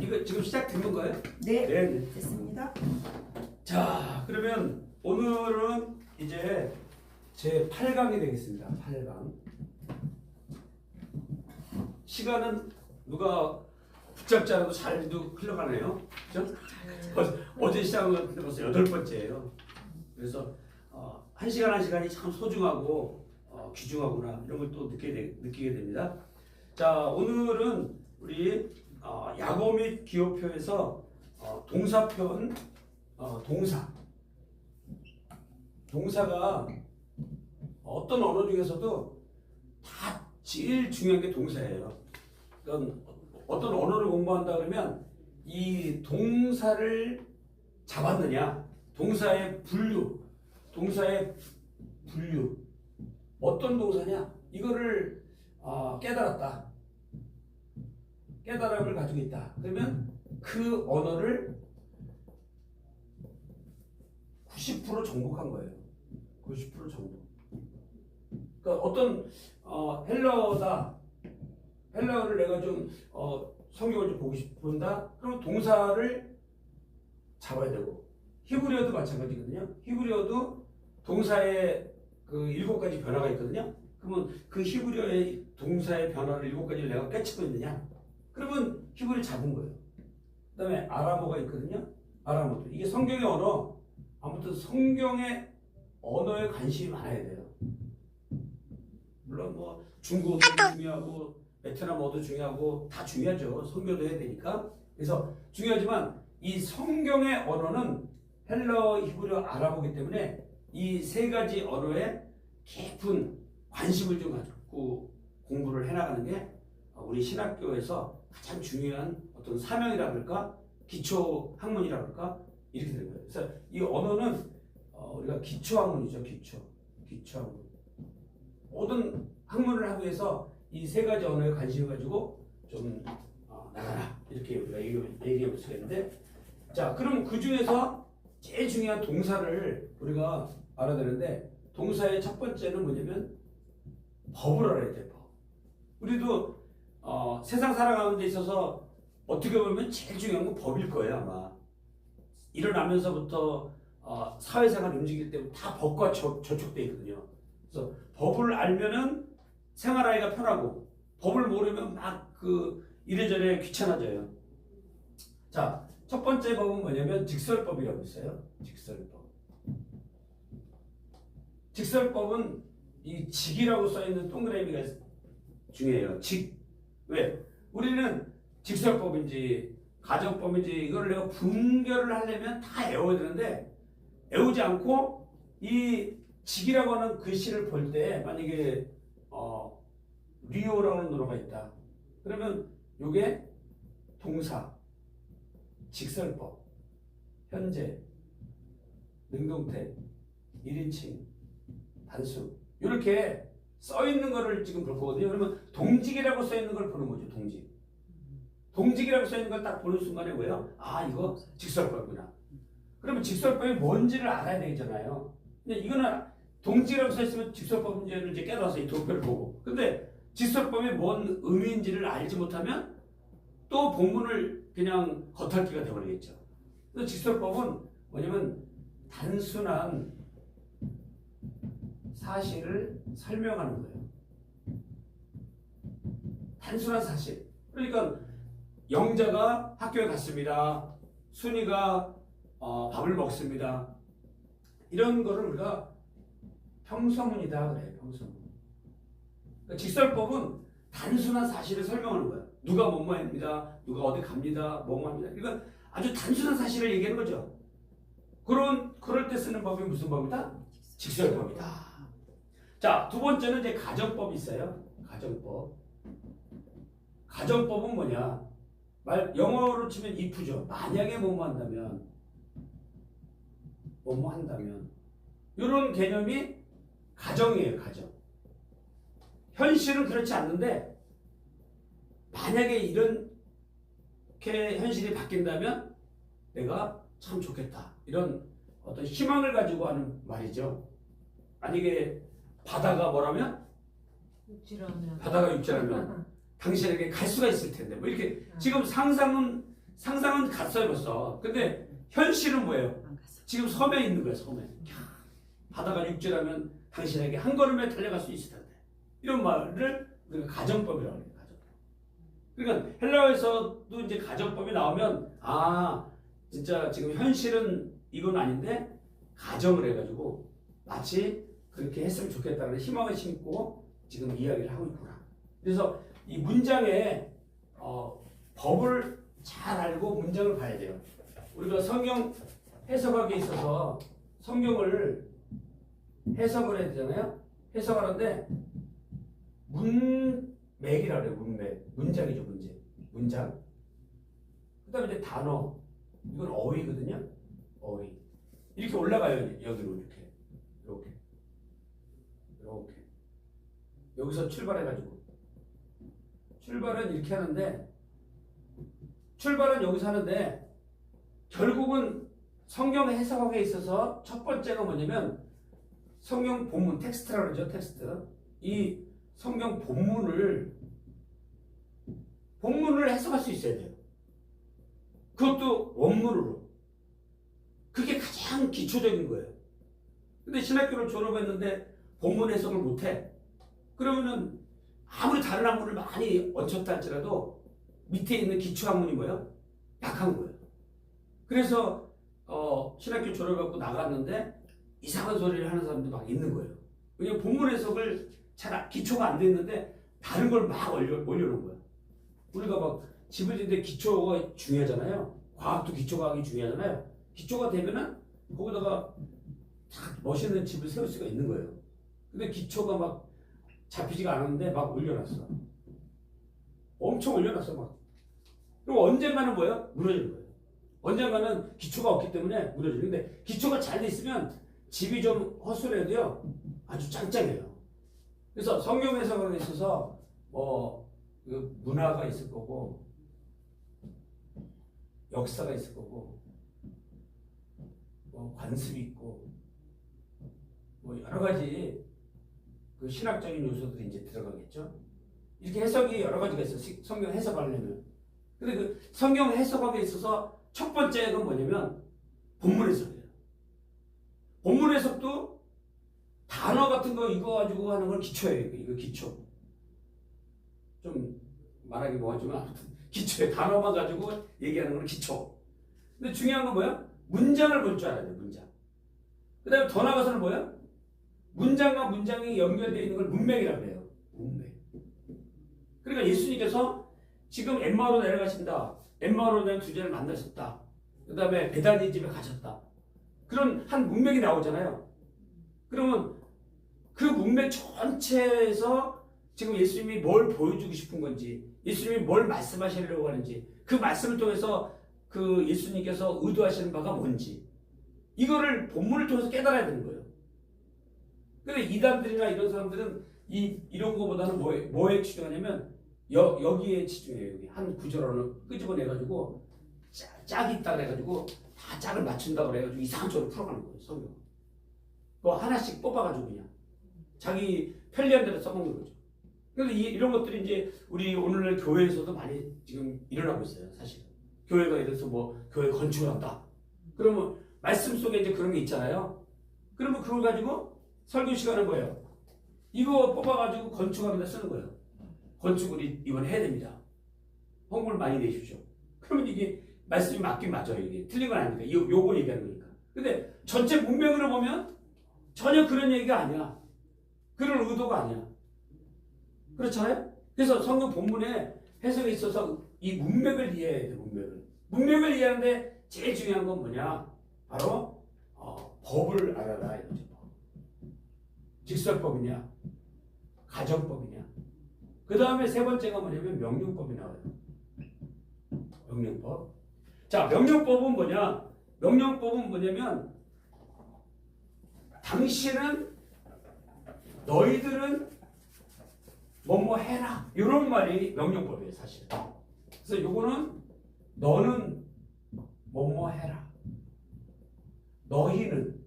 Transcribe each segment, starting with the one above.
이거 지금 시작된 건가요? 네, 네. 됐습니다. 자, 그러면 오늘은 이제 제 8강이 되겠습니다. 8강. 시간은 누가 붙잡지 않아도 잘 흘러가네요. 그죠? 어제 시작한 건 벌써 8번째예요. 그래서 1시간 1시간이 참 소중하고 귀중하구나 이런 걸 또 느끼게 됩니다. 자, 오늘은 우리 약어 및 기호표에서 동사편 동사가 어떤 언어 중에서도 다 제일 중요한 게 동사예요. 그러니까 어떤 언어를 공부한다 그러면 이 동사를 잡았느냐, 동사의 분류, 어떤 동사냐 이거를 깨달았다, 깨달음을 가지고 있다. 그러면 그 언어를 90% 정복한 거예요. 90% 정복. 그러니까 어떤 헬라어를 내가 좀 성경을 좀 보고 싶은다. 그러면 동사를 잡아야 되고, 히브리어도 마찬가지거든요. 히브리어도 동사의 그 7가지 변화가 있거든요. 그러면 그 히브리어의 동사의 변화를 7가지를 내가 깨치고 있느냐? 그러면 히브리 잡은 거예요. 그다음에 아람어가 있거든요. 아람어도 이게 성경의 언어. 아무튼 성경의 언어에 관심이 많아야 돼요. 물론 뭐 중국어도 중요하고 베트남어도 중요하고 다 중요하죠. 선교도 해야 되니까. 그래서 중요하지만 이 성경의 언어는 헬라어, 히브리어, 아람어이기 때문에 이 3가지 언어에 깊은 관심을 좀 갖고 공부를 해나가는 게 우리 신학교에서 가장 중요한 어떤 사명이라 그럴까? 기초 학문이라 그럴까? 이렇게 되는 거예요. 그래서 이 언어는 우리가 기초 학문이죠. 기초 학문. 모든 학문을 하기 위해서 이 3가지 언어에 관심을 가지고 좀 나가라 이렇게 우리가 얘기해 볼 수가 있는데, 자, 그럼 그 중에서 제일 중요한 동사를 우리가 알아야 되는데, 동사의 첫 번째는 뭐냐면 법을 알아야 돼요. 법. 우리도 세상 살아가는 데 있어서 어떻게 보면 제일 중요한 건 법일 거예요. 아마 일어나면서부터 사회생활 움직일 때부터 다 법과 저촉되어 있거든요. 그래서 법을 알면은 생활하기가 편하고, 법을 모르면 막 이래저래 귀찮아져요. 자, 첫 번째 법은 뭐냐면 직설법이라고 있어요. 직설법은 이 직이라고 써 있는 동그라미가 중요해요. 직. 왜? 우리는 직설법인지 가정법인지 이걸 내가 분별을 하려면 다 외워야 되는데 외우지 않고 이 직이라고 하는 글씨를 볼 때 만약에 리오라는 단어가 있다. 그러면 이게 동사, 직설법, 현재, 능동태, 1인칭, 단수 이렇게 써 있는 거를 지금 볼 거거든요. 그러면 동직이라고 써 있는 걸 보는 거죠. 동직이라고 써 있는 걸 딱 보는 순간에 뭐예요? 아, 이거 직설법이구나. 그러면 직설법이 뭔지를 알아야 되잖아요. 근데 이거는 동직이라고 써 있으면 직설법인지를 이제 깨달아서 이 도표를 보고. 근데 직설법이 뭔 의미인지를 알지 못하면 또 본문을 그냥 겉핥기가 되어버리겠죠. 그래서 직설법은 뭐냐면 단순한 사실을 설명하는 거예요. 단순한 사실. 그러니까 영자가 학교에 갔습니다. 순이가 밥을 먹습니다. 이런 거를 우리가 평서문이다 그래요. 평서문. 그러니까 직설법은 단순한 사실을 설명하는 거예요. 누가 뭐뭐합니다. 누가 어디 갑니다. 뭐뭐합니다. 그러니까 아주 단순한 사실을 얘기하는 거죠. 그럴 때 쓰는 법이 무슨 법이다? 직설법이다. 자, 두 번째는 이제 가정법이 있어요. 가정법은 뭐냐? 영어로 치면 if죠. 만약에 뭐뭐 한다면 이런 개념이 가정이에요. 가정. 현실은 그렇지 않는데 만약에 이렇게 현실이 바뀐다면 내가 참 좋겠다. 이런 어떤 희망을 가지고 하는 말이죠. 만약에 바다가 뭐라면? 바다가 육지라면 당신에게 갈 수가 있을 텐데 뭐 이렇게 지금 상상은 상상은 갔어요 벌써. 근데 현실은 뭐예요? 안 갔어. 지금 섬에 있는 거예요. 섬에. 바다가 육지라면 당신에게 한 걸음에 달려갈 수 있을 텐데. 이런 말을 우리가 가정법이라고 해요. 가정법. 그러니까 헬라어에서도 이제 가정법이 나오면 아 진짜 지금 현실은 이건 아닌데 가정을 해가지고 마치 그렇게 했으면 좋겠다는 희망을 심고 지금 이야기를 하고 있구나. 그래서 이 문장에 법을 잘 알고 문장을 봐야 돼요. 우리가 성경 해석하기에 있어서 성경을 해석을 해야 되잖아요. 해석하는데 문맥이라고 해요. 문맥. 문장이죠. 문장. 그 다음에 이제 단어. 이건 어휘거든요. 어휘. 이렇게 올라가요. 여기로 이렇게. 이렇게. 여기서 출발해가지고. 출발은 이렇게 하는데 출발은 여기서 하는데 결국은 성경 해석하기에 있어서 첫 번째가 뭐냐면 성경 본문, 텍스트라고 그러죠. 텍스트. 이 성경 본문을 해석할 수 있어야 돼요. 그것도 원문으로. 그게 가장 기초적인 거예요. 근데 신학교를 졸업했는데 본문 해석을 못해. 그러면은 아무리 다른 학문을 많이 얹혔다 할지라도 밑에 있는 기초 학문이 뭐예요? 약한 거예요. 그래서 신학교 졸업하고 나갔는데 이상한 소리를 하는 사람도 막 있는 거예요. 왜냐면 본문 해석을 잘 기초가 안 돼 있는데 다른 걸 막 올려놓은 거야. 우리가 막 집을 짓는데 기초가 중요하잖아요. 과학도 기초과학이 중요하잖아요. 기초가 되면은 거기다가 멋있는 집을 세울 수가 있는 거예요. 근데 기초가 막 잡히지가 않았는데 막 올려놨어. 엄청 올려놨어 막. 그럼 언젠가는 뭐예요? 무너지는 거예요. 언젠가는 기초가 없기 때문에 무너지는데 기초가 잘 돼 있으면 집이 좀 허술해도요 아주 짱짱해요. 그래서 성경 해석에 있어서 그 문화가 있을 거고 역사가 있을 거고 관습이 있고 여러 가지 그 신학적인 요소들이 이제 들어가겠죠. 이렇게 해석이 여러 가지가 있어요. 성경 해석하려면. 근데 그 성경 해석하기에 있어서 첫 번째가 뭐냐면 본문 해석이에요. 본문 해석도 단어 같은 거 이거 가지고 하는 건 기초예요. 이거 기초. 좀 말하기 뭐하지만 아무튼 기초예요. 단어만 가지고 얘기하는 건 기초. 근데 중요한 건 뭐야? 문장을 볼 줄 알아야 돼요. 문장. 그 다음에 더 나가서는 뭐야? 문장과 문장이 연결되어 있는 걸 문맥이라고 해요. 문맥. 그러니까 예수님께서 지금 엠마오로 내려가신다. 엠마오로 된 두 자를 만나셨다. 그 다음에 베다니 집에 가셨다. 그런 한 문맥이 나오잖아요. 그러면 그 문맥 전체에서 지금 예수님이 뭘 보여주고 싶은 건지, 예수님이 뭘 말씀하시려고 하는지, 그 말씀을 통해서 그 예수님께서 의도하시는 바가 뭔지, 이거를 본문을 통해서 깨달아야 되는 거예요. 근데 이단들이나 이런 사람들은 이런 거보다는 뭐에 치중하냐면 여기에 치중해요. 여기 한 구절을 끄집어내가지고 짝이 있다 그래가지고 다 짝을 맞춘다 그래가지고 이상한 쪽으로 풀어가는 거예요. 성경. 그거 하나씩 뽑아가지고 그냥 자기 편리한 대로 써먹는 거죠. 그런데 이런 것들이 이제 우리 오늘날 교회에서도 많이 지금 일어나고 있어요. 사실 교회가 예를 들어서 교회 건축을 한다. 그러면 말씀 속에 이제 그런 게 있잖아요. 그러면 그걸 가지고 설교 시간은 뭐예요? 이거 뽑아가지고 건축하는데 쓰는 거예요. 건축을 이번에 해야 됩니다. 헌금을 많이 내십시오. 그러면 이게 말씀이 맞긴 맞아요. 이게 틀린 건 아닙니까? 요거 얘기하는 거니까. 근데 전체 문맥으로 보면 전혀 그런 얘기가 아니야. 그런 의도가 아니야. 그렇잖아요? 그래서 성경 본문에 해석에 있어서 이 문맥을 이해해야 돼. 문맥을 이해하는데 제일 중요한 건 뭐냐? 바로 법을 알아라 이거죠. 직설법이냐, 가정법이냐. 그 다음에 세 번째가 뭐냐면 명령법이 나와요. 명령법. 자, 명령법은 뭐냐? 명령법은 뭐냐면 당신은 너희들은 뭐뭐 해라. 이런 말이 명령법이에요, 사실. 그래서 요거는 너는 뭐뭐 해라. 너희는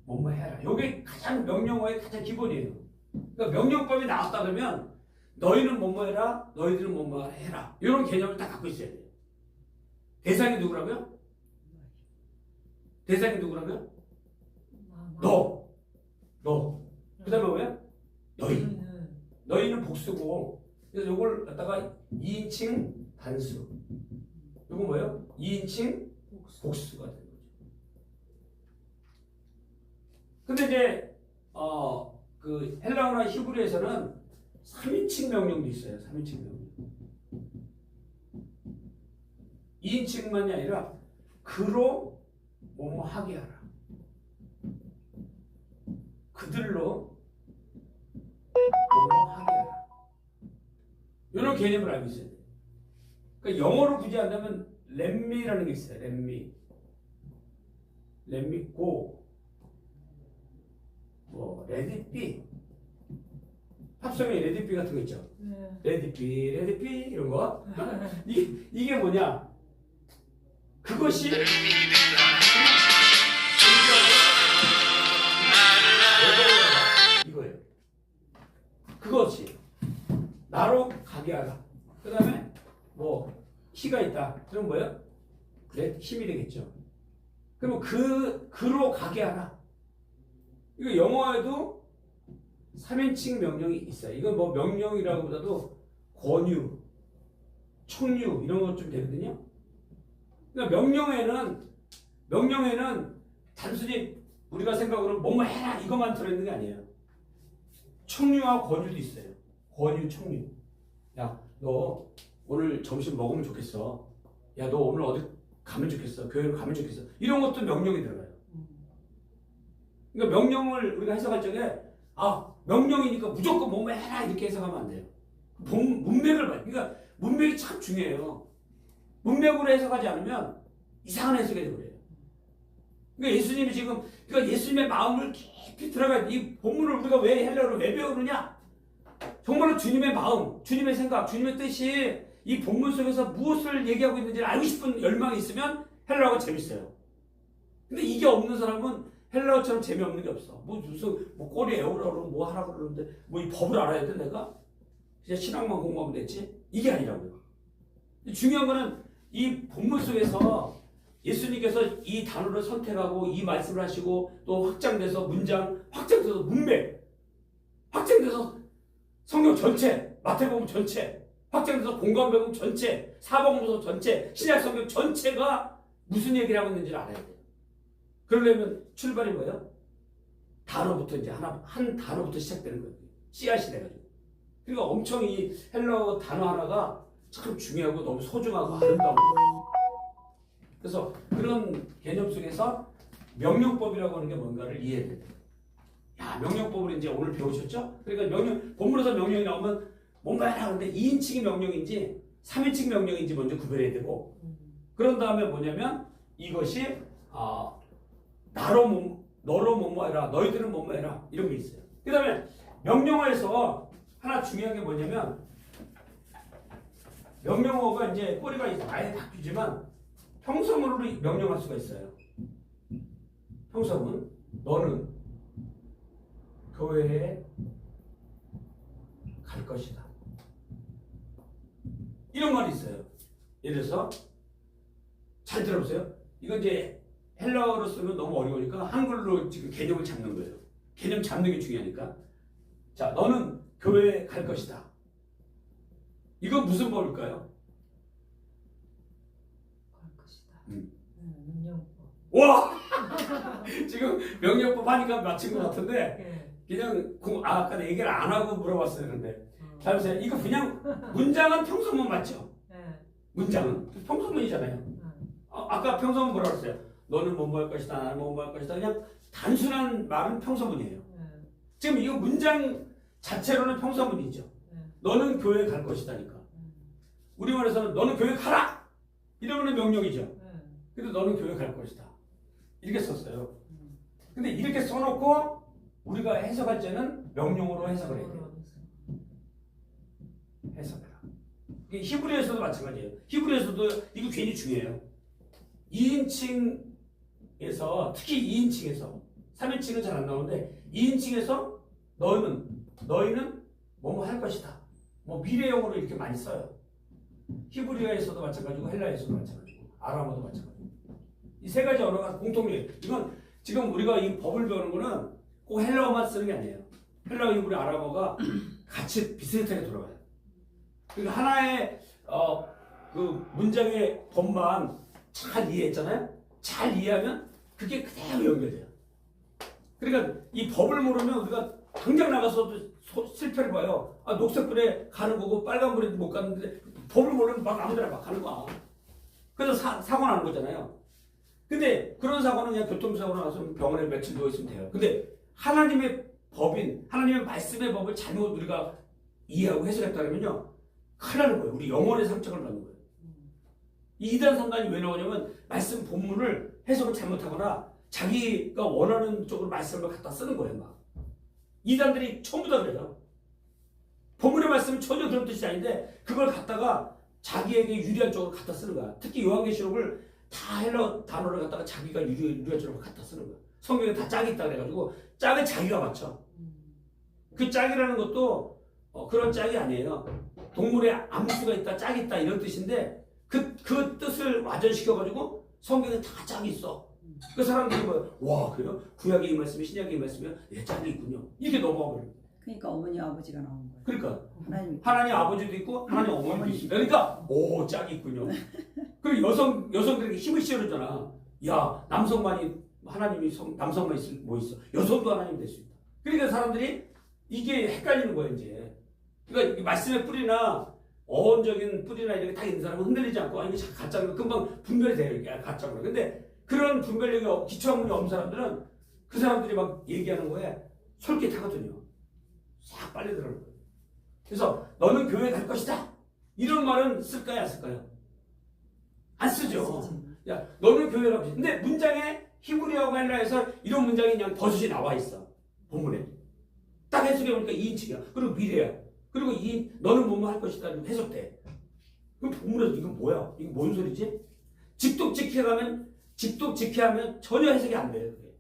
뭐뭐 해라. 요게 가장 명령어의 가장 기본이에요. 그러니까 명령법이 나왔다 그러면 너희는 뭐뭐 해라, 너희들은 뭐뭐 해라. 이런 개념을 다 갖고 있어야 돼요. 대상이 누구라고요? 대상이 누구라고요? 너. 그 다음에 뭐야? 너희. 너희는 복수고, 그래서 이걸 갖다가 2인칭 단수. 이거 뭐예요? 2인칭 복수가 되는 거죠. 근데 이제 그 헬라어나 히브리에서는 3인칭 명령도 있어요. 3인칭 명령. 2인칭만이 아니라 그로 뭐뭐 하게 하라. 그들로 뭐뭐 하게 하라. 이런 개념을 알고 있어야 돼요. 그러니까 영어로 굳이 한다면 렛미라는 게 있어요. 렛미 고 뭐 레디비 팝송에 레디비 같은 거 있죠. 레디비 이런 거. 이게 뭐냐? 그것이 이거예요. 그것이 나로 가게 하라. 그 다음에 뭐 희가 있다. 그럼 뭐예요? 그래 힘이 되겠죠. 그러면 그로 가게 하라. 이거 영어에도 3인칭 명령이 있어요. 이건 뭐 명령이라고 보다도 권유, 청유 이런 것 좀 되거든요. 그러니까 명령에는 단순히 우리가 생각으로 뭐뭐 해라 이것만 들어있는 게 아니에요. 청유와 권유도 있어요. 권유, 청유. 야, 너 오늘 점심 먹으면 좋겠어. 야, 너 오늘 어디 가면 좋겠어. 교회를 가면 좋겠어. 이런 것도 명령이 들어가요. 그러니까 명령을 우리가 해석할 적에 명령이니까 무조건 뭐뭐 해라 이렇게 해석하면 안 돼요. 문맥을 봐요. 그러니까 문맥이 참 중요해요. 문맥으로 해석하지 않으면 이상한 해석이 되버려요. 그러니까 예수님이 지금 예수님의 마음을 깊이 들어가야 돼. 이 본문을 우리가 왜 헬라어로 왜 배우느냐? 정말로 주님의 마음, 주님의 생각, 주님의 뜻이 이 본문 속에서 무엇을 얘기하고 있는지를 알고 싶은 열망이 있으면 헬라어가 재밌어요. 근데 이게 없는 사람은 헬라어처럼 재미없는 게 없어. 무슨 꼬리 에우라고 뭐 하라고 그러는데 이 법을 알아야 돼 내가? 그냥 신앙만 공부하면 됐지? 이게 아니라고요. 중요한 거는 이 본문 속에서 예수님께서 이 단어를 선택하고 이 말씀을 하시고 또 확장돼서 문장, 확장돼서 문맥, 확장돼서 성경 전체, 마태복음 전체, 확장돼서 공관복음 전체, 사복음서 전체, 신약 성경 전체가 무슨 얘기를 하고 있는지를 알아야 돼요. 그러려면 출발이 뭐예요? 단어부터 이제 한 단어부터 시작되는 거예요. 씨앗이 돼가지고. 그러니까 엄청 이 헬라어 단어 하나가 참 중요하고 너무 소중하고 아름다운 거예요. 그래서 그런 개념 속에서 명령법이라고 하는 게 뭔가를 이해해야 돼요. 야, 명령법을 이제 오늘 배우셨죠? 그러니까 본문에서 명령이 나오면 뭔가 해라 하는데 2인칭이 명령인지 3인칭 명령인지 먼저 구별해야 되고, 그런 다음에 뭐냐면 이것이 너로 뭐뭐 해라, 너희들은 뭐뭐 해라 이런 게 있어요. 그 다음에 명령어에서 하나 중요한 게 뭐냐면, 명령어가 이제 꼬리가 아예 바뀌지만 평서문으로 명령할 수가 있어요. 평서문. 너는 교회에 갈 것이다. 이런 말이 있어요. 예를 들어서 잘 들어보세요. 이건 이제 헬라어로 쓰면 너무 어려우니까 한글로 지금 개념을 잡는 거예요. 개념 잡는 게 중요하니까. 자, 너는 교회에 갈 것이다. 이건 무슨 법일까요? 갈 것이다. 명령법. 와! 지금 명령법 하니까 맞힌 것 같은데 그냥 아까 내 얘기를 안 하고 물어봤어요. 그런데 잘 보세요. 이거 그냥 문장은 평소문 맞죠? 문장은 평소문이잖아요. 아까 평소문 뭐라고 했어요? 너는 뭐뭐 할 것이다. 나는 뭐뭐 할 것이다. 그냥 단순한 말은 평소문이에요. 지금 이거 문장 자체로는 평소문이죠. 너는 교회에 갈 것이다니까. 우리말에서는 너는 교회 가라! 이러면 명령이죠. 근데 너는 교회 갈 것이다. 이렇게 썼어요. 근데 이렇게 써놓고 우리가 해석할 때는 명령으로 해석을 해야 돼요. 해석해라. 히브리에서도 마찬가지예요. 히브리에서도 이거 괜히 중요해요. 2인칭에서, 특히 2인칭에서, 3인칭은 잘 안 나오는데 2인칭에서 너희는 뭐뭐 할 것이다. 뭐 미래형으로 이렇게 많이 써요. 히브리어에서도 마찬가지고 헬라에서도 마찬가지고 아람어도 마찬가지고 이 세 가지 언어가 공통이에요. 이건 지금 우리가 이 법을 배우는 거는 꼭 헬라어만 쓰는 게 아니에요. 헬라어, 히브리, 아람어가 같이 비슷하게 돌아가요. 그러니까 하나의 그 문장의 법만 잘 이해했잖아요. 잘 이해하면 그게 그대로 연결돼요. 그러니까 이 법을 모르면 우리가 당장 나가서도 실패를 봐요. 아, 녹색불에 가는 거고 빨간불에 못 가는데 법을 모르면 막 아무데나 막 가는 거야. 그래서 사고 나는 거잖아요. 근데 그런 사고는 그냥 교통사고 나서 병원에 며칠 누워 있으면 돼요. 근데 하나님의 법인, 하나님의 말씀의 법을 잘못 우리가 이해하고 해석했다면요, 큰일 나는 거예요. 우리 영혼의 상처를 받는 거예요. 이 이단 상관이 왜 나오냐면 말씀 본문을 해석을 잘못하거나 자기가 원하는 쪽으로 말씀을 갖다 쓰는 거예요. 막 이단들이 전부 다 그래요. 본문의 말씀은 전혀 그런 뜻이 아닌데 그걸 갖다가 자기에게 유리한 쪽으로 갖다 쓰는 거야. 특히 요한계시록을 다 헬라어 단어를 갖다가 자기가 유리한 쪽으로 갖다 쓰는 거야. 성경에 다 짝이 있다 그래가지고 짝을 자기가 맞춰. 그 짝이라는 것도 그런 짝이 아니에요. 동물에 암수가 있다, 짝이 있다 이런 뜻인데 그 뜻을 와전시켜가지고 성경에 다 짝이 있어. 그 사람들이 뭐, 와 그래요? 구약의 이 말씀이 신약의 이 말씀이 예, 짝이 있군요. 이렇게 넘어가 버려요. 그러니까 어머니 아버지가 나온 거예요. 그러니까 하나님 아버지도 있고 하나님 어머니도 있습니다. 그러니까 오 짝이 있군요. 그리고 여성들에게 힘을 실어주잖아. 야 남성만이 하나님이 남성만 있을 뭐 있어? 여성도 하나님 될 수 있다. 그러니까 사람들이 이게 헷갈리는 거예요 이제. 그러니까 이 말씀의 뿌리나 어원적인 뿌리나 이런 게 다 있는 사람은 흔들리지 않고 아 이게 가짜인 거 금방 분별이 돼요. 이게 가짜구나. 근데 그런 분별력이 기초학문이 없는 사람들은 그 사람들이 막 얘기하는 거에 솔깃하거든요. 싹 빨리 들어오는 거예요. 그래서 너는 교회 갈 것이다. 이런 말은 쓸까요, 안 쓸까요? 안 쓰죠. 야, 너는 교회 갈 것이다. 근데 문장에 히브리어가 헬라에서 이런 문장이 그냥 버젓이 나와 있어. 본문에. 딱 해석해 보니까 2인칭이야. 그리고 미래야. 그리고 너는 뭐뭐 할 것이다. 해석돼. 그럼 본문에서 이건 뭐야? 이거 뭔 소리지? 직독직해하면 전혀 해석이 안 돼요. 그게.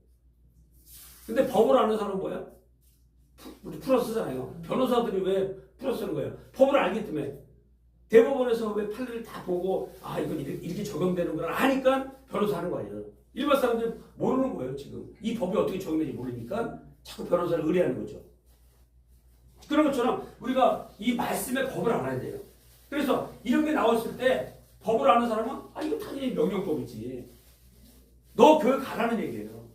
근데 법을 아는 사람은 뭐야? 우리 풀어 쓰잖아요. 변호사들이 왜 풀어 쓰는 거예요? 법을 알기 때문에. 대법원에서 왜 판례를 다 보고 아 이건 이렇게 적용되는구나 하니까 변호사 하는 거 아니에요. 일반 사람들이 모르는 거예요. 지금 이 법이 어떻게 적용되는지 모르니까 자꾸 변호사를 의뢰하는 거죠. 그런 것처럼 우리가 이 말씀의 법을 알아야 돼요. 그래서 이런 게 나왔을 때 법을 아는 사람은 아 이거 당연히 명령법이지. 너 교회 가라는 얘기예요.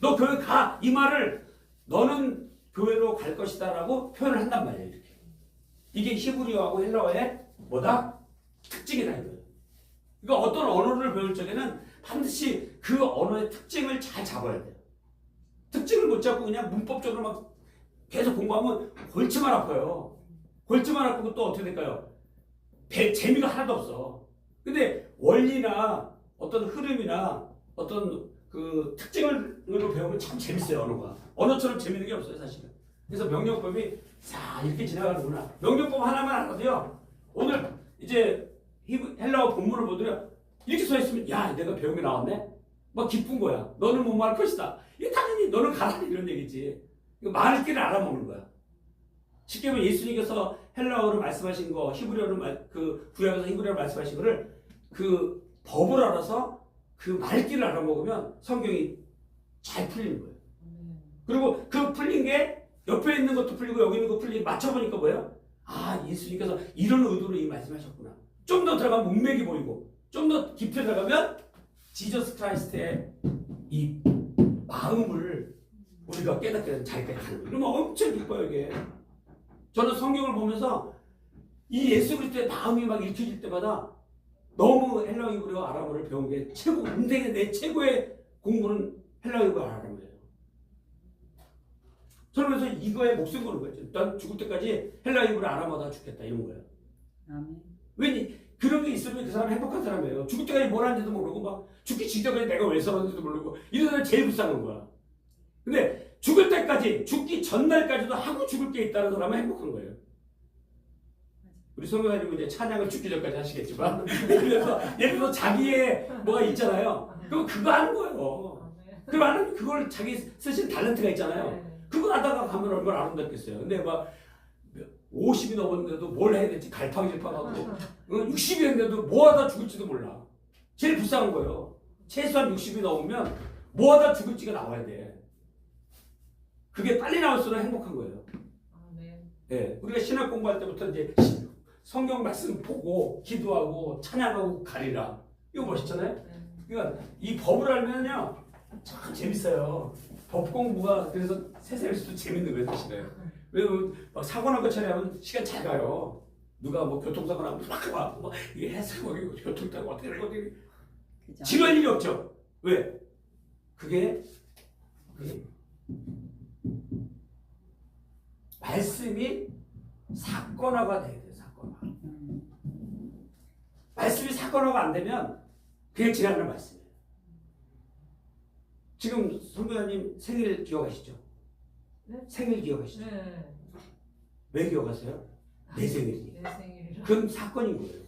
너 교회 가. 이 말을 너는 교회로 갈 것이다 라고 표현을 한단 말이에요. 이렇게. 이게 히브리어하고 헬라어의 뭐다? 특징이다 이거예요. 그러니까 어떤 언어를 배울 적에는 반드시 그 언어의 특징을 잘 잡아야 돼요. 특징을 못 잡고 그냥 문법적으로 막 계속 공부하면 골치만 아파요. 골치만 아프고 또 어떻게 될까요? 재미가 하나도 없어. 근데 원리나 어떤 흐름이나 어떤 그 특징으로 배우면 참 재밌어요. 언어가. 언어처럼 재밌는 게 없어요 사실은. 그래서 명령법이 자 이렇게 지나가는구나. 명령법 하나만 알아도요. 오늘 이제 헬라어 본문을 보더니 이렇게 써 있으면 야 내가 배운 게 나왔네. 막 기쁜 거야. 너는 뭐 할 것이다. 이게 당연히 너는 가라니 이런 얘기지. 말을 길을 알아먹는 거야. 쉽게 말하면 예수님께서 헬라어로 말씀하신 거, 히브리어로 그 구약에서 히브리어로 말씀하신 거를 그 법을 알아서 그 말귀를 알아먹으면 성경이 잘 풀리는 거예요. 그리고 그 풀린 게 옆에 있는 것도 풀리고 여기 있는 거 풀리고 맞춰보니까 뭐예요? 아 예수님께서 이런 의도로 이 말씀하셨구나. 좀 더 들어가면 문맥이 보이고 좀 더 깊이 들어가면 지저스 크라이스트의 이 마음을 우리가 깨닫게 되는 자리까지 가는 거예요. 그러면 엄청 기뻐요 이게. 저는 성경을 보면서 이 예수 그리스도의 마음이 막 읽혀질 때마다 너무 헬라어 히브리어 아람어를 배운 게 최고 인생의 내 최고의 공부는 헬라어 히브리어 아람어예요. 저는 그래서 이거에 목숨 거는 거예요. 난 죽을 때까지 헬라어 히브리어 아람어다 죽겠다 이런 거예요. 아멘. 왜니 그런 게 있으면 그 사람 행복한 사람이에요. 죽을 때까지 뭘 하는지도 모르고 막 죽기 직전까지 내가 왜 살았는지도 모르고 이런 사람이 제일 불쌍한 거야. 근데 죽을 때까지 죽기 전날까지도 하고 죽을 게 있다는 사람은 행복한 거예요. 우리 성도사님은 이제 찬양을 죽기 전까지 하시겠지만 그래서 예를 들어 자기의 뭐가 있잖아요. 그럼 그거 하는 거예요. 그럼 하는 그걸 자기 쓰신 탤런트가 있잖아요. 그거 하다가 가면 얼마나 아름답겠어요. 근데 막 50이 넘었는데도 뭘 해야 될지 갈팡질팡하고 60이 됐는데도 뭐 하다 죽을지도 몰라. 제일 불쌍한 거예요. 최소한 60이 넘으면 뭐 하다 죽을지가 나와야 돼. 그게 빨리 나올수록 행복한 거예요. 네. 예, 우리가 신학 공부할 때부터 이제 성경 말씀 보고 기도하고 찬양하고 가리라. 이거 멋있잖아요. 네. 그러니까 이 법을 알면요 참 재밌어요. 법 공부가 그래서 세상에서도 재밌는 거예요, 사실은. 왜냐면 막 사고 난 거 처리하면 시간 잘 가요. 누가 뭐 교통사고 나면 막 뭐 이게 해석하고 교통사고 어떻게 되고 그죠? 지루할 일이 없죠. 왜? 그게 말씀이 사건화가 돼야 돼요. 사건화. 말씀이 사건화가 안 되면 그냥 지나가는 말씀이에요. 지금 선교사님 생일 기억하시죠? 네? 생일 기억하시죠? 네. 왜 기억하세요? 내 생일이에요. 내 생일이라. 그건 사건인 거예요.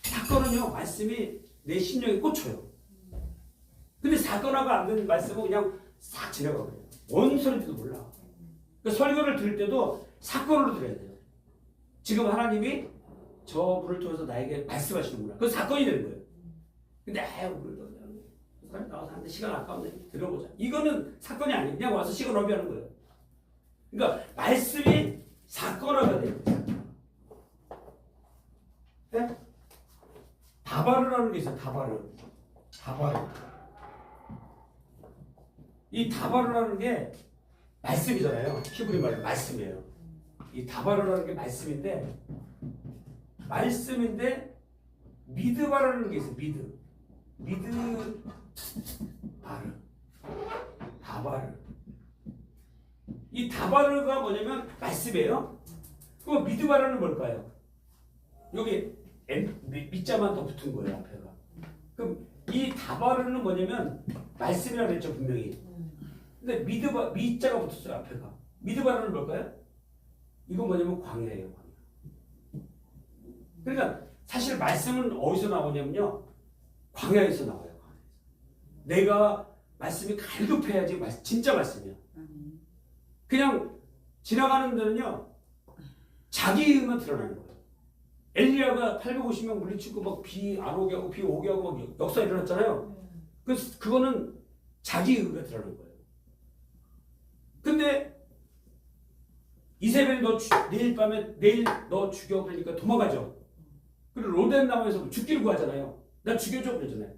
사건은요, 말씀이 내 심령에 꽂혀요. 근데 사건화가 안 되는 말씀은 그냥 싹 지나가버려요. 뭔 소리인지도 몰라. 그러니까 설교를 들을 때도 사건으로 들어야 돼요. 지금 하나님이 저 분을 통해서 나에게 말씀하시는구나. 그건 사건이 되는 거예요. 근데 오늘도 그 사람이 나와서 하는데 시간 아까운데 들어보자. 이거는 사건이 아니에요. 그냥 와서 시간 낭비하는 거예요. 그러니까 말씀이 사건화가 돼요. 네? 다바르라는 게 있어요. 다바르. 이 다바르라는 게 말씀이잖아요. 히브리 말로 말씀이에요. 이 다바르라는 게 말씀인데 미드바르라는 게 있어요. 미드바르. 다바르. 이 다바르가 뭐냐면 말씀이에요. 그럼 미드바르는 뭘까요? 여기 밑자만 더 붙은 거예요, 앞에가. 그럼 이 다바르는 뭐냐면 말씀이라고 했죠, 분명히. 근데 밑자가 붙었어요, 앞에가. 미드바르는 뭘까요? 이건 뭐냐면 광야예요, 광야. 그러니까 사실 말씀은 어디서 나오냐면요, 광야에서 나와요, 광야에서. 내가 말씀이 갈급해야지 진짜 말씀이야. 그냥 지나가는 데는요, 자기 의만 드러나는 거예요. 엘리야가 850명 물리치고 막 비 안 오게 하고 비 오게 하고 막 역사 일어났잖아요. 그거는 자기 의가 드러나는 거예요. 근데 이세벨이 내일 너 죽여 그러니까 도망가죠. 그리고 로덴 나무에서 죽기를 구하잖아요. 나 죽여줘 그러잖아요.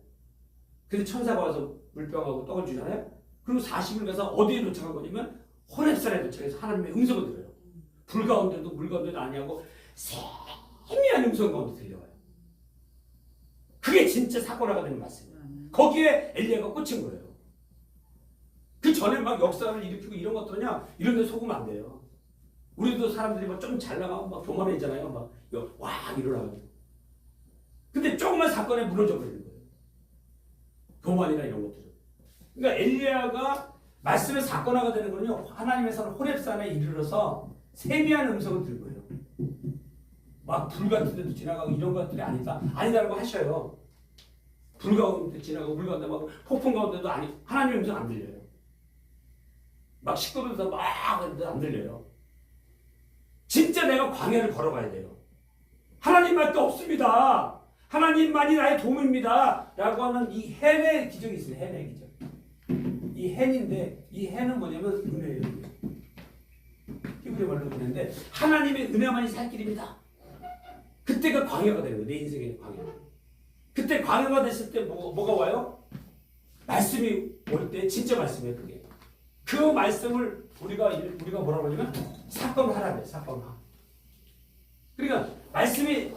근데 천사가 와서 물병하고 떡을 주잖아요. 그리고 40일 가서 어디에 도착한 거냐면 호렙산에 도착해서 하나님의 음성을 들어요. 불 가운데도 물 가운데도 아니하고 세미한 음성 가운데 들려와요. 그게 진짜 사건화가 되는 말씀이에요. 거기에 엘리야가 꽂힌 거예요. 그 전에 막 역사를 일으키고 이런 것들은요, 이런 데 속으면 안 돼요. 우리도 사람들이 막 좀 잘 나가면 막 교만해지잖아요. 막 일어나가지고. 근데 조그만 사건에 무너져 버리는 거예요. 교만이나 이런 것들은. 그러니까 엘리야가 말씀의 사건화가 되는 거는요, 하나님에서는 호렙산에 이르러서 세미한 음성을 들고요. 막 불 같은 데도 지나가고 이런 것들이 아니다라고 하셔요. 불 가운데 지나가고 물 가운데 막 폭풍 가운데도 하나님의 음성 안 들려요. 막 시끄러워서 막 안 들려요. 진짜 내가 광야를 걸어가야 돼요. 하나님 말도 없습니다. 하나님만이 나의 도움입니다. 라고 하는 이 헨의 기적이 있어요. 헨의 기적. 이 헨인데 이 헨은 뭐냐면 은혜예요. 히브리 말로 은혜인데 하나님의 은혜만이 살 길입니다. 그때가 광야가 되는 거예요. 내 인생의 광야. 그때 광야가 됐을 때 뭐가 와요? 말씀이 올 때 진짜 말씀이에요. 그게. 그 말씀을 우리가 뭐라고 하냐면 사건화라고 해요. 사건화. 그러니까 말씀이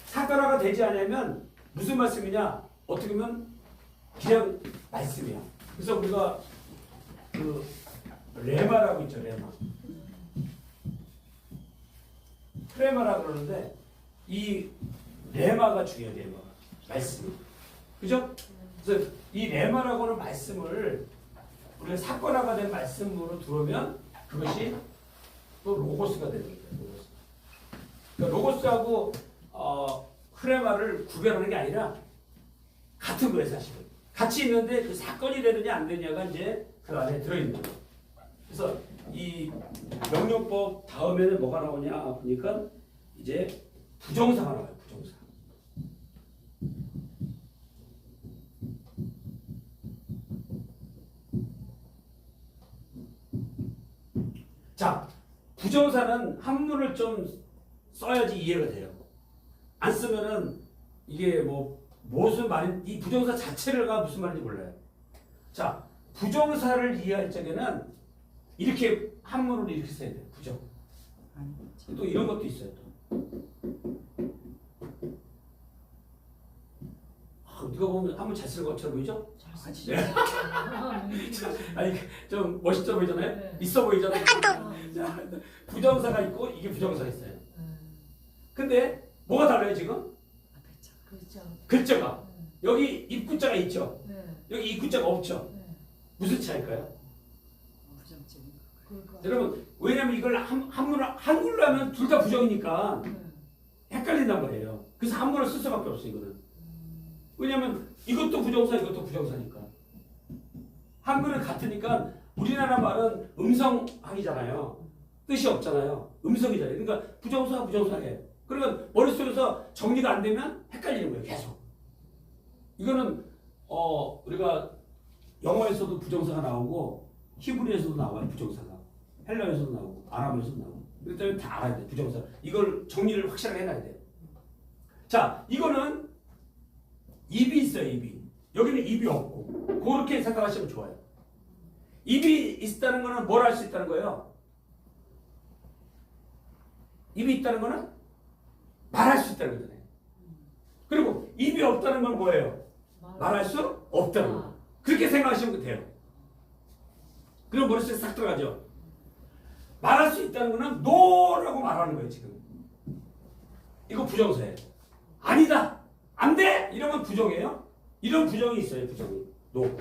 사건화가 되지 않으면 무슨 말씀이냐? 어떻게 보면 그냥 말씀이야. 그래서 우리가 그 레마라고 있죠. 레마라고 그러는데 이 레마가 중요해요. 레마가. 말씀. 그죠? 그래서 이 레마라고 하는 말씀을 우리가 사건화가 된 말씀으로 들어오면 그것이 또 로고스가 되는 거예요. 로고스. 그러니까 로고스하고 크레마를 구별하는 게 아니라 같은 거예요, 사실은. 같이 있는데 그 사건이 되느냐 안 되느냐가 이제 그 안에 들어있는 거예요. 그래서 이 명령법 다음에는 뭐가 나오냐 보니까 이제 부정사가 나와요. 부정사. 자, 부정사는 한문을 좀 써야지 이해가 돼요. 안 쓰면은 이게 뭐 무슨 말인 이 부정사 자체가 무슨 말인지 몰라요. 자, 부정사를 이해할 적에는 이렇게 한문으로 이렇게 써야 돼요. 부정. 아니, 또 이런 것도 있어요. 또. 누가 보면 한문 잘 쓰는 것처럼 보이죠? 잘 쓰시죠. 네. 아니 좀 멋있어 보이잖아요. 네. 있어 보이잖아요. 아, 자, 부정사가 있고 이게 부정사가 있어요. 근데 뭐가 달라요 지금? 그렇죠. 글자가 여기 입구자가 있죠. 네. 여기 입구자가 없죠. 네. 무슨 차이일까요? 부정적인 거. 그러니까. 여러분 왜냐면 이걸 한글로 하면 둘 다 부정이니까 네. 헷갈린단 말이에요. 그래서 한문을 쓸 수밖에 없어요 이거는. 왜냐면 이것도 부정사 이것도 부정사니까. 한글은 같으니까 우리나라 말은 음성학이잖아요. 뜻이 없잖아요. 음성이잖아요. 그러니까 부정사 부정사예요. 그러니까 머릿속에서 정리가 안 되면 헷갈리는 거예요. 계속. 이거는 우리가 영어에서도 부정사가 나오고 히브리에서도 나와요. 부정사가. 헬라어에서도 나오고 아람어에서도 나오고. 그렇기 때문에 다 알아야 돼. 부정사. 이걸 정리를 확실하게 해놔야 돼요. 자, 이거는 입이 있어요. 입이. 여기는 입이 없고. 그렇게 생각하시면 좋아요. 입이 있다는 거는 뭘 할 수 있다는 거예요? 입이 있다는 거는 말할 수 있다는 거잖아요. 그리고 입이 없다는 건 뭐예요? 말할 수 없다는 거. 그렇게 생각하시면 돼요. 그럼 머릿속에 싹 들어가죠. 말할 수 있다는 거는 no라고 말하는 거예요. 지금. 이거 부정사예요. 아니다. 안 돼. 이러면 부정이에요. 이런 부정이 있어요. 부정이. no.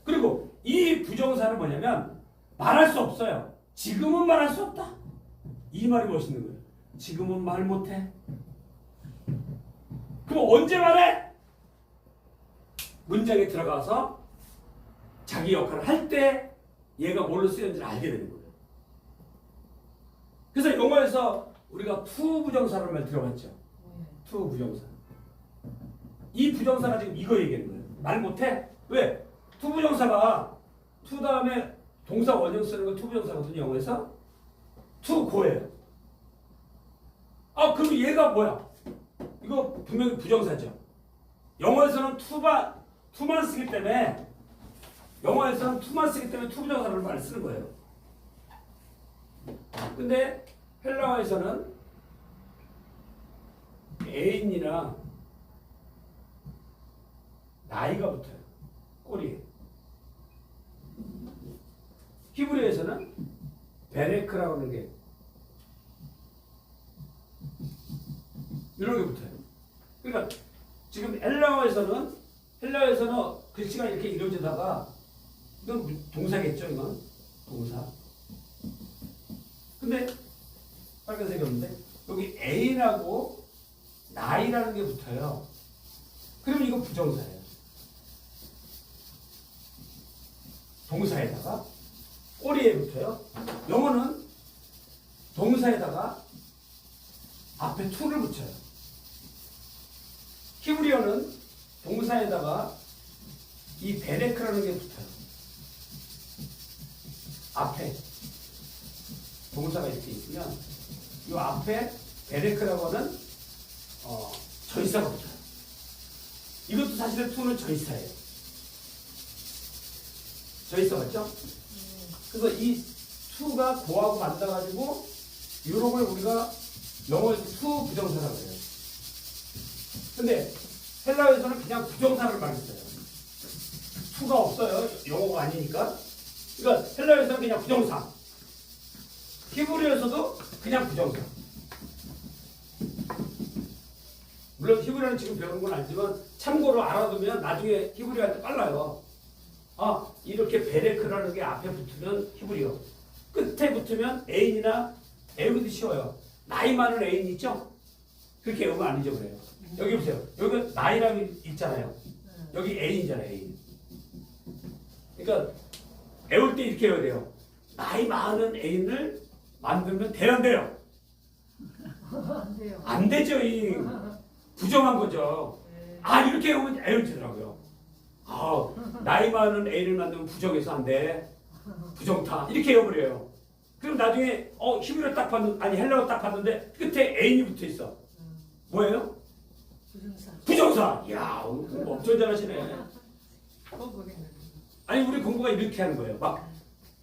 그리고 이 부정사는 뭐냐면 말할 수 없어요. 지금은 말할 수 없다. 이 말이 멋있는 거예요. 지금은 말 못해. 그럼 언제 말해? 문장에 들어가서 자기 역할을 할 때 얘가 뭘로 쓰였는지를 알게 되는 거예요. 그래서 영어에서 우리가 to 부정사를 말 들어봤죠. to 부정사. 이 부정사가 지금 이거 얘기하는 거예요. 말 못해? 왜? to 부정사가 to 다음에 동사 원형 쓰는 거 to 부정사거든요. 영어에서. to go예요. 아, 그럼 얘가 뭐야? 이거 분명히 부정사죠. 영어에서는 to만 쓰기 때문에 영어에서는 to만 쓰기 때문에 to 부정사를 많이 쓰는 거예요. 근데 헬라어에서는 애인이나 나이가 붙어요. 꼬리에. 히브리어에서는 베레크라고 하는 게 이런 게 붙어요. 그러니까 지금 헬라어에서는 글씨가 이렇게 이루어지다가 이건 동사겠죠, 이건 동사. 근데 빨간색이 없는데 여기 애인하고 나이라는 게 붙어요. 그럼 이거 부정사예요. 동사에다가 꼬리에 붙어요. 영어는 동사에다가 앞에 to를 붙여요. 히브리어는 동사에다가 이 베레크라는 게 붙어요. 앞에 동사가 이렇게 있으면 이 앞에 베레크라고 하는 전치사가 붙어요. 이것도 사실은 to는 전치사예요. 전치사 맞죠? 그래서 이 to가 고하고 만나가지고 이런 걸 우리가 영어에서 to 부정사라고 해요. 근데 헬라어에서는 그냥 부정사를 많이 써요. to가 없어요. 영어가 아니니까. 그러니까 헬라어에서는 그냥 부정사. 히브리어에서도 그냥 부정사. 물론 히브리어는 지금 배우는 건 아니지만 참고로 알아두면 나중에 히브리어 할 때 빨라요. 아, 이렇게 베레크라는 게 앞에 붙으면 히브리어. 끝에 붙으면 애인이나 애우기도 쉬워요. 나이 많은 애인 있죠? 그렇게 외우면 안 잊어버려요. 여기 보세요. 여기 나이라고 있잖아요. 여기 애인이잖아요. 애인. 그러니까 애울 때 이렇게 해야 돼요. 나이 많은 애인을 만들면 돼요, 안 돼요? 안 돼요. 안 되죠. 이 부정한 거죠. 네. 아, 이렇게 하면 애연지더라고요. 아, 나이 많은 애를 만들면 부정해서 안 돼. 부정타. 이렇게 해버려요. 그럼 나중에 히브리어 딱 봤는데, 아니 헬라어 딱 봤는데 끝에 애인이 붙어 있어. 뭐예요? 부정사. 부정사. 이야, 오늘 공부 엄청 잘하시네. 거북이는. 아니 우리 공부가 이렇게 하는 거예요. 막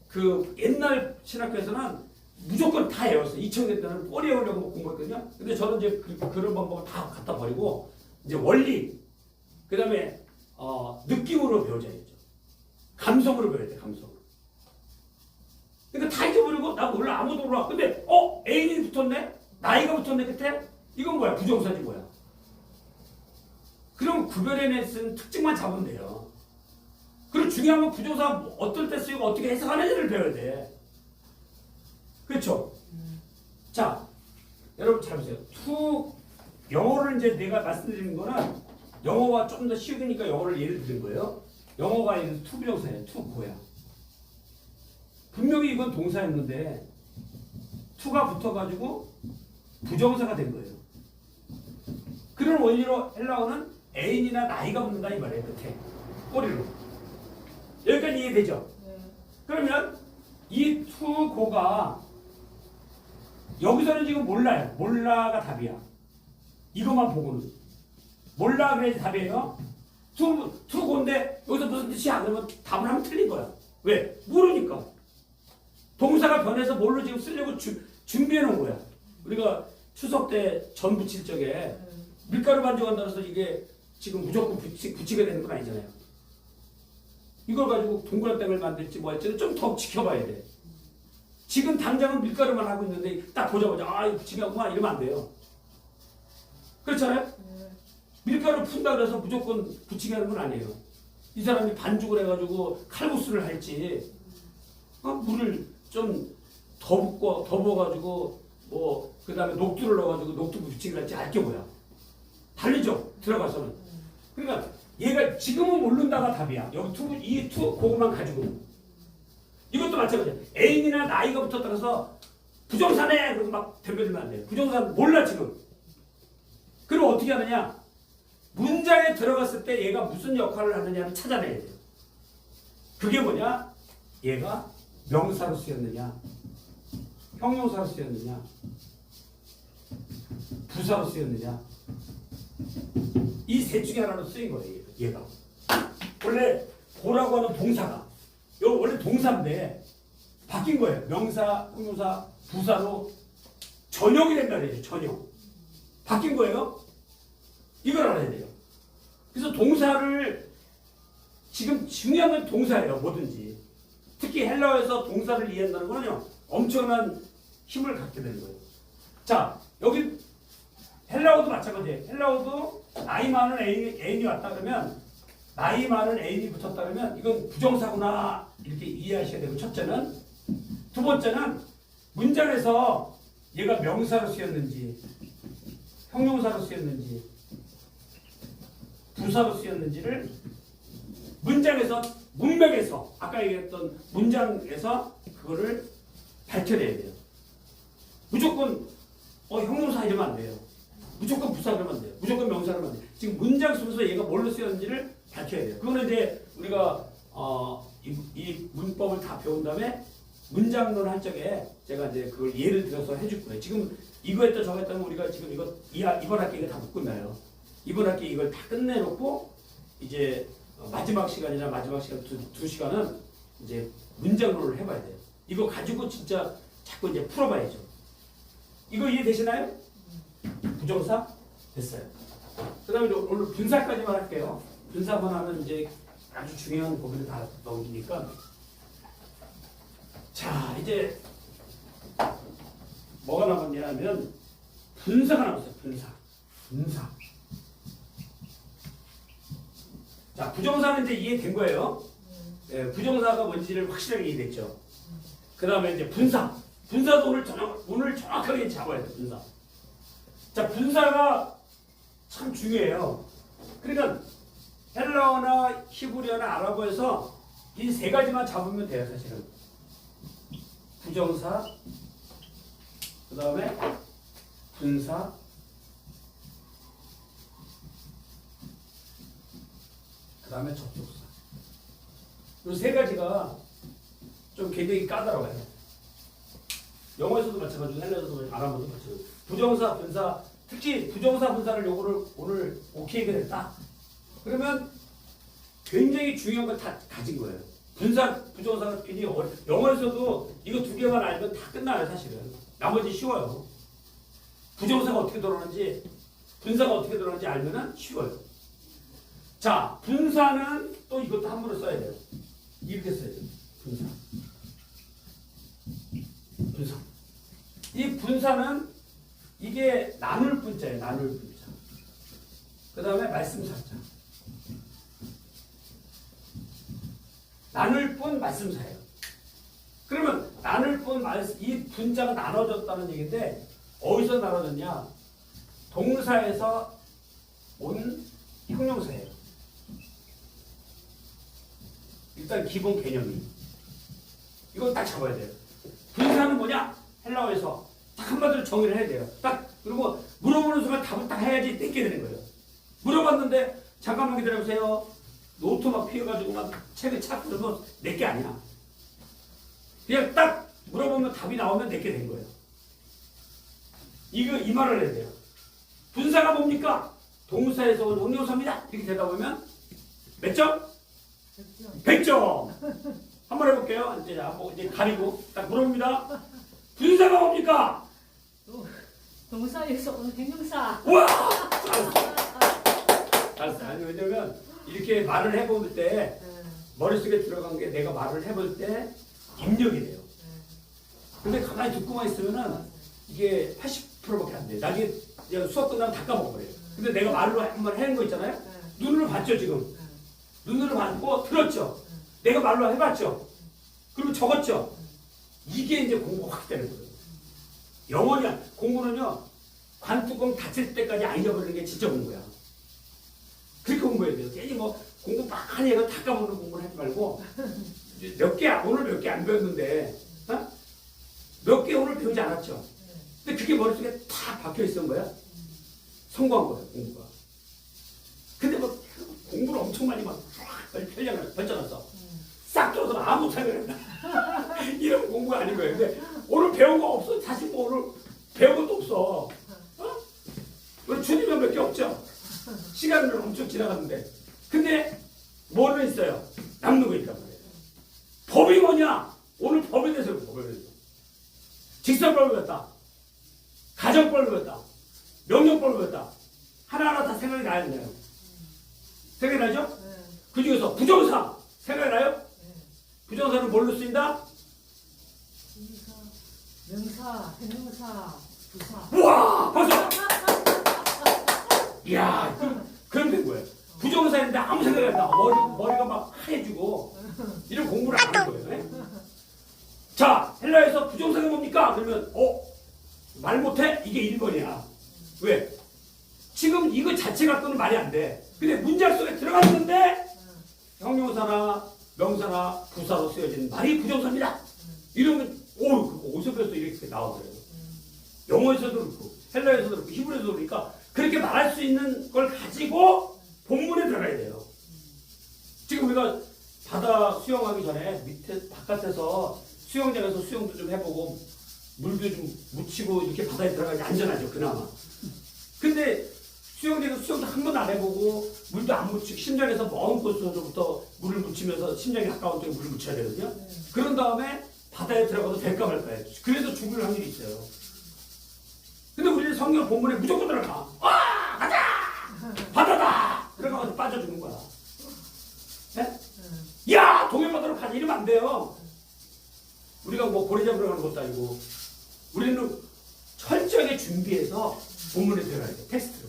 그 옛날 신학교에서는 무조건 다 외웠어. 2000년 때는 꼬리 외우려고 공부했거든요. 근데 저는 이제 그런 방법을 다 갖다 버리고 이제 원리, 그 다음에 느낌으로 배워줘야죠. 감성으로 배워야 돼. 감성으로. 그러니까 다 잊어버리고 나 몰라, 아무도 몰라. 근데 애인이 붙었네, 나이가 붙었네 끝에. 이건 뭐야? 부정사지 뭐야? 그럼 구별해내는 특징만 잡으면 돼요. 그리고 중요한 건 부정사 어떨 때 쓰이고 어떻게 해석하는지를 배워야 돼. 그렇죠? 자, 여러분 잘 보세요. 영어를 이제 내가 말씀드리는 거는 영어가 좀 더 쉬우니까 영어를 예를 드린 거예요. 영어가 예를 들어 부정사예요. 뭐야? 분명히 이건 동사였는데 to가 붙어가지고 부정사가 된 거예요. 그런 원리로 헬라어는 애인이나 나이가 붙는다 이 말이에요. 끝에 꼬리로. 여기까지 이해되죠? 네. 그러면 이 to go가 여기서는 지금 몰라요. 몰라가 답이야. 이것만 보고는 몰라 그래야지 답이에요. to go인데 여기서 무슨 뜻이야? 그러면 답을 하면 틀린 거야. 왜? 모르니까. 동사가 변해서 뭘로 지금 쓰려고 준비해 놓은 거야. 우리가 추석 때 전 부칠 적에 밀가루 반죽한다 해서 이게 지금 무조건 붙이게 되는 건 아니잖아요. 이걸 가지고 동그랑땡을 만들지 뭐 할지는 좀 더 지켜봐야 돼. 지금 당장은 밀가루만 하고 있는데 딱 보자마자 이거 붙이겠구만 이러면 안 돼요. 그렇잖아요? 네. 밀가루 푼다 그래서 무조건 붙이게 하는 건 아니에요. 이 사람이 반죽을 해가지고 칼국수를 할지 물을 좀 더 부어가지고 뭐 그 다음에 녹두를 넣어가지고 녹두 붙이기를 할지 알게 뭐야. 달리죠. 들어가서는. 그러니까 얘가 지금은 모른다가 답이야. 여기 이 그거만 가지고. 이것도 마찬가지야. 애인이나 나이가 붙었다 그래서 부정사네 그러고 막 덤벼들면 안 돼요. 부정사 몰라 지금. 그럼 어떻게 하느냐? 문장에 들어갔을 때 얘가 무슨 역할을 하느냐를 찾아내야 돼요. 그게 뭐냐? 얘가 명사로 쓰였느냐, 형용사로 쓰였느냐, 부사로 쓰였느냐. 이 셋 중에 하나로 쓰인 거예요. 얘가. 원래 고라고 하는 동사가 이거 원래 동사인데 바뀐 거예요. 명사, 형용사, 부사로 전형이 된다 그래요. 전형. 바뀐 거예요. 이걸 알아야 돼요. 그래서 동사를 지금 중요한 건 동사예요. 뭐든지. 특히 헬라어에서 동사를 이해한다는 거는요. 엄청난 힘을 갖게 되는 거예요. 자, 여기 헬라어도 마찬가지예요. 헬라어도 나이 많은 애인이 왔다 그러면 나이 많은 애인이 붙었다 그러면 이건 부정사구나 이렇게 이해하셔야 되고 첫째는. 두 번째는 문장에서 얘가 명사로 쓰였는지 형용사로 쓰였는지 부사로 쓰였는지를 문장에서 문맥에서 아까 얘기했던 문장에서 그거를 밝혀내야 돼요. 무조건 형용사 이러면 안 돼요. 무조건 부사 그러면 안 돼요. 무조건 명사 그러면 안 돼요. 지금 문장 속에서 얘가 뭘로 쓰였는지를 밝혀야 돼요. 그거는 이제 우리가 이 문법을 다 배운 다음에 문장론 할 적에 제가 이제 그걸 예를 들어서 해줄 거예요. 지금 이거 했다 저거 했다면 우리가 지금 이번 학기 이거 다 못 끝나요. 이번 학기 이걸 다 끝내놓고 이제 마지막 시간이나 마지막 시간 두 시간은 이제 문장론을 해봐야 돼요. 이거 가지고 진짜 자꾸 이제 풀어봐야죠. 이거 이해되시나요? 부정사? 됐어요. 그 다음에 오늘 분사까지만 할게요. 분사만 하면 이제 아주 중요한 부분을 다 넘기니까. 자, 이제 뭐가 남았냐 하면 분사가 남았어요. 분사. 자, 부정사는 이제 이해된 거예요. 네, 부정사가 뭔지를 확실하게 이해됐죠. 그 다음에 이제 분사도 오늘 정확하게 잡아야 돼요. 분사. 자, 분사가 참 중요해요. 그러니까 헬라어나 히브리어나 아랍어에서 이 세 가지만 잡으면 돼요, 사실은. 부정사, 그 다음에 분사, 그 다음에 접속사. 이 세 가지가 좀 굉장히 까다로워요. 영어에서도 마찬가지고 헬라어에서도 아람어도 마찬가지고. 부정사, 분사, 특히 부정사, 분사를 요거를 오늘 오케이가 됐다. 그러면 굉장히 중요한 걸 다 가진 거예요. 분사, 부정사가 굉장히 영어에서도 이거 두 개만 알면 다 끝나요, 사실은. 나머지 쉬워요. 부정사가 어떻게 돌아가는지, 분사가 어떻게 돌아가는지 알면은 쉬워요. 자, 분사는 또 이것도 함부로 써야 돼요. 이렇게 써야 돼요. 분사. 분사. 이 분사는 이게 나눌 분자예요. 나눌 분자. 그 다음에 말씀사자. 나눌 뿐 말씀사예요. 그러면 나눌 뿐 이 분자가 나눠졌다는 얘기인데 어디서 나눠졌냐? 동사에서 온 형용사예요. 일단 기본 개념이 이건 딱 잡아야 돼요. 분사는 뭐냐? 헬라어에서 딱 한마디로 정의를 해야 돼요. 딱 그리고 물어보는 순간 답을 딱 해야지 내게 되는 거예요. 물어봤는데 잠깐만 기다려보세요. 노트 막 피워가지고 막 책을 찾고 그러면 내게 아니야. 그냥 딱 물어보면 답이 나오면 내게 된 거예요. 이 말을 해야 돼요. 분사가 뭡니까? 동사에서 온 형용사입니다. 이렇게 대답하면 몇 점? 100점. 한번 해볼게요. 이제 가리고 딱 물어봅니다. 분사가 뭡니까? 동사에서 온 형용사. 와! 알았어. 아니 왜냐면 이렇게 말을 해볼 때 머릿속에 들어간 게 내가 말을 해볼 때 입력이 돼요. 근데 가만히 듣고만 있으면은 이게 80%밖에 안 돼. 나중에 수업 끝나면 다 까먹어버려요. 근데 내가 말로 한번 해는 거 있잖아요. 눈으로 봤죠 지금. 눈으로 봤고 들었죠. 내가 말로 해봤죠. 그리고 적었죠. 이게 이제 공부가 확 되는 거예요. 영어냐 공부는요. 관뚜껑 닫힐 때까지 안 잊어버리는 게 진짜 공부야. 그렇게 공부해야 돼요. 괜히 뭐 공부 많이 해서 다 까먹는 공부를 하지 말고 몇 개 오늘 몇 개 안 배웠는데 어? 몇 개 오늘 배우지 않았죠. 근데 그게 머릿속에 다 박혀 있었던 거야. 성공한 거야 공부가. 근데 뭐 공부를 엄청 많이 막 펼쳐놨어. 싹 들어서 아무 생각이 안 나. 이런 공부가 아닌 거예요. 근데 오늘 배운 거 없어. 사실 뭐 오늘 배운 것도 없어. 어? 오늘 주님은 몇 개 없죠. 시간을 엄청 지나갔는데. 근데 뭐는 있어요? 남는 거 있단 말이에요. 법이 뭐냐? 오늘 법에 대해서 법에 대해서. 직설법을 배웠다. 가정법을 배웠다. 명령법을 배웠다. 하나하나 다 생각이 나야 되나요? 생각이 나죠? 그 중에서 부정사 생각이 나요? 부정사는 뭘로 쓰인다? 명사, 형용사, 부사. 우와! 벌써! 이야, 그럼 된 거예요. 부정사인데 아무 생각이 안 나. 머리가 막 하얘지고 이런 공부를 안 하는 거예요. 네? 자, 헬라에서 부정사가 뭡니까? 그러면 말 못해? 이게 1번이야. 왜? 지금 이거 자체 갖고는 말이 안 돼. 근데 문장 속에 들어갔는데 형용사나 명사나 부사로 쓰여진 말이 부정사입니다. 이러면 어디서 배웠어? 이렇게 나와버려요. 영어에서도 그렇고 헬라에서도 그렇고 히브리에서도 그러니까 그렇게 말할 수 있는 걸 가지고 본문에 들어가야 돼요. 지금 우리가 바다 수영하기 전에 밑에 바깥에서 수영장에서 수영도 좀 해보고 물도 좀 묻히고 이렇게 바다에 들어가지 안전하죠 그나마. 근데 수영장에서 수영도 한 번도 안 해보고 물도 안 묻히고 심장에서 먼 곳으로부터 물을 묻히면서 심장이 가까운 쪽에 물을 묻혀야 되거든요. 그런 다음에 바다에 들어가도 될까 말까요. 그래서 죽을 확률이 있어요. 근데 우리는 성경 본문에 무조건 들어가. 와 가자 바다다 들어가서 빠져 죽는 거야. 네? 야 동해바다로 가자 이러면 안 돼요. 우리가 뭐 고래 잡으러 가는 것도 아니고 우리는 철저하게 준비해서 본문에 들어가야 돼. 텍스트로.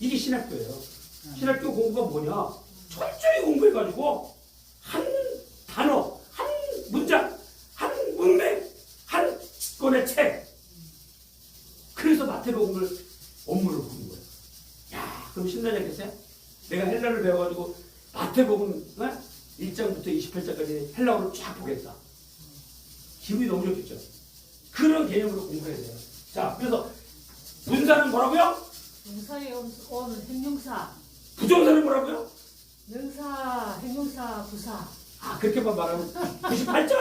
이게 신학교예요. 신학교 공부가 뭐냐? 철저히 공부해가지고 한 단어, 한 문장, 한 문맥, 한 권의 책. 그래서 마태복음을 원문으로 보는 거예요. 야, 그럼 신나지 않겠어요? 내가 헬라를 배워가지고 마태복음 1장부터 28장까지 헬라어로 쫙 보겠다. 기분이 너무 좋겠죠. 그런 개념으로 공부해야 돼요. 자, 그래서 분사는 뭐라고요? 명사에 오는 형용사. 부정사는 뭐라고요? 명사, 형용사, 부사. 아, 그렇게만 말하면 98점!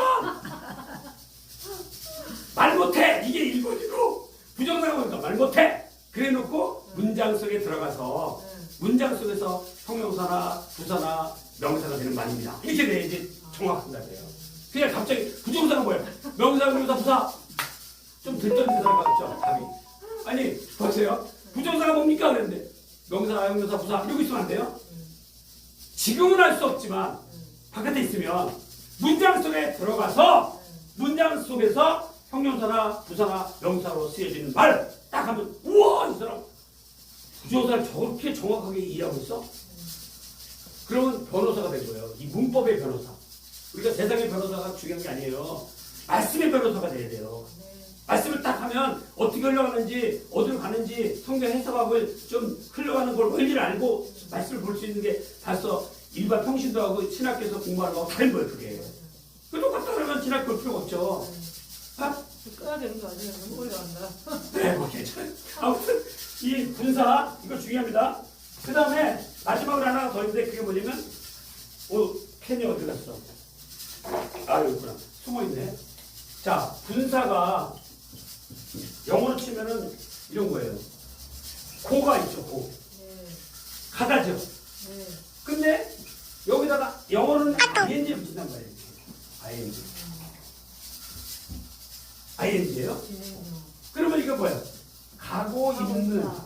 말 못해! 이게 1번이고 부정사가 뭐니까 말 못해! 그래 놓고 문장 속에 들어가서 문장 속에서 형용사나 부사나 명사가 되는 말입니다. 이렇게 돼야지 정확한 거예요. 그냥 갑자기 부정사가 뭐예요? 명사, 명사, 부사. 좀 들떠는 사람 같죠? 답이. 아니, 보세요. 부정사가 뭡니까? 그랬는데 명사, 형용사, 부사 이러고 있으면 안 돼요? 지금은 할 수 없지만 바깥에 있으면 문장 속에 들어가서 문장 속에서 형용사나 부사나 명사로 쓰여지는 말 딱 하면 우와! 이 사람 부정사를 저렇게 정확하게 이해하고 있어? 그러면 변호사가 된 거예요. 이 문법의 변호사. 우리가 세상의 변호사가 중요한 게 아니에요. 말씀의 변호사가 돼야 돼요. 말씀을 딱 하면 어떻게 흘러가는지 어디로 가는지 성경 해석하고 좀 흘러가는 걸 원리를 알고 말씀을 볼 수 있는 게 벌써 일반 평신도 하고 신학교에서 공부하는 거하고 다른 거예요. 그게. 그 똑같다 그러면 신학교 올 필요가 없죠. 아? 꺼야 되는 거 아니에요? 너무 오래 간다. 네, 뭐 괜찮아요. 아무튼 이 분사 이거 중요합니다. 그 다음에 마지막으로 하나 더 있는데 그게 뭐냐면 펜이 어디 갔어? 아 여기 있구나. 숨어있네. 자, 분사가 영어로 치면은 이런 거예요. 고가 있죠. 고. 네. 가다죠. 네. 근데 여기다가 영어로는 ing를 붙인단 말이에요. ing. ing예요? 진행형. 그러면 이거 뭐예요? 가고 있는. 명사.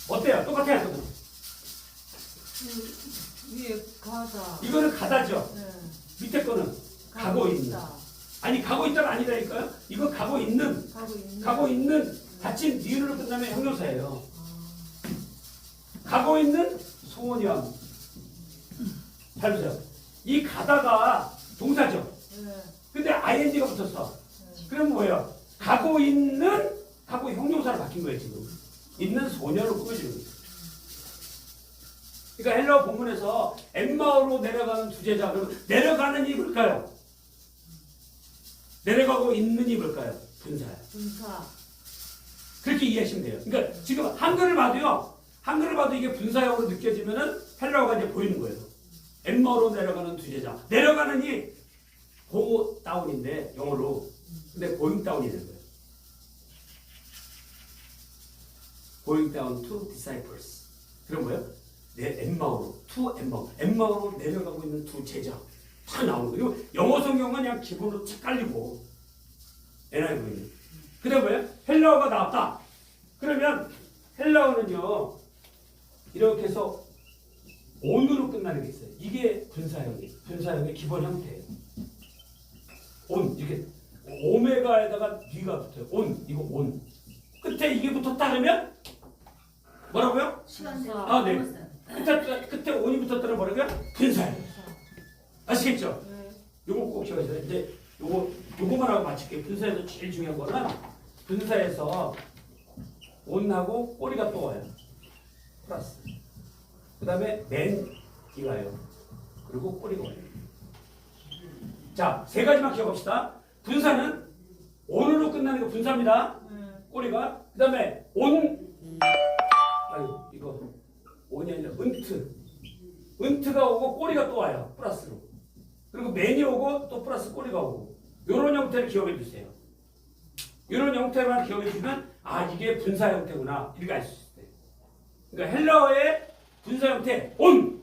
어때요? 똑같아요? 똑같아요? 위에 가다. 이거는 가다죠. 네. 밑에 거는 가고 있는. 있다. 아니 가고 있다가 아니라니까요. 이거 가고 있는. 가고 있는. 받침 니은으로 끝나면 형용사예요. 아, 가고 있는 소년. 잘 보세요. 이 가다가 동사죠. 네. 근데 ing가 붙었어. 네. 그럼 뭐예요? 가고 있는 하고 형용사로 바뀐 거예요 지금. 있는 소년으로 꾸며지는 거예요. 그러니까 헬라어 본문에서 엠마오로 내려가는 두 제자. 그러면 내려가는 이 뭘까요? 내려가고 있는 이 뭘까요? 분사예요. 분사. 그렇게 이해하시면 돼요. 그러니까 지금 한글을 봐도요. 한글을 봐도 이게 분사형으로 느껴지면은 헬라어가 이제 보이는 거예요. 엠마오로 내려가는 두 제자. 내려가는 이 고 다운인데 영어로. 근데 고잉 다운이 되는 거예요. Going down to disciples. 그런 거예요? 내 엠마오로, to 엠마오. 엠마오로 내려가고 있는 두 제자. 다 나오는 거예요. 그리고 영어 성경은 그냥 기본으로 책 깔리고. NIV는. 그 다음에 뭐예요? 헬라어가 나왔다. 그러면 헬라어는요, 이렇게 해서 on으로 끝나는 게 있어요. 이게 분사형이에요. 분사형의 기본 형태예요. on, 이렇게. 오메가에다가 뒤가 붙어요. on, 이거 on. 끝에 이게 붙었다 그러면 뭐라고요? 시간대. 아, 네. 끝에 on이 붙었다는 뭐라고요? 분사예요. 분사. 아시겠죠? 네. 요거 꼭 기억하세요. 이제 요거만 하고 마칠게요. 분사에서 제일 중요한 거는 분사에서 on하고 꼬리가 또 와요. 플러스. 그 다음에 맨이 와요. 그리고 꼬리가 와요. 자, 세 가지만 기억합시다. 분사는 on으로 끝나는 거 분사입니다. 꼬리가. 그 다음에 on. 아유, 이거 on이 아니라 은트. 은트가 오고 꼬리가 또 와요. 플러스로. 그리고 맨이 오고 또 플러스 꼬리가 오고. 요런 형태를 기억해 주세요. 이런 형태만 기억해 주면 아 이게 분사 형태구나 이렇게 알 수 있어요. 그러니까 헬라어의 분사 형태 on.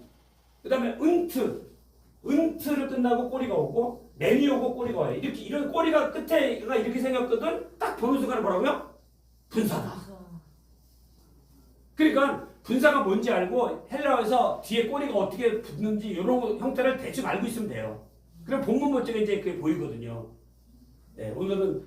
그 다음에 은트를 끝나고 꼬리가 오고 맨이 오고 꼬리가 와요. 이렇게 이런 꼬리가 끝에가 이렇게 생겼거든. 딱 보는 순간에 뭐라고요? 분사다. 분사. 그러니까 분사가 뭔지 알고 헬라어에서 뒤에 꼬리가 어떻게 붙는지 이런 형태를 대충 알고 있으면 돼요. 그럼 본문 멋지게 이제 그게 보이거든요. 네, 오늘은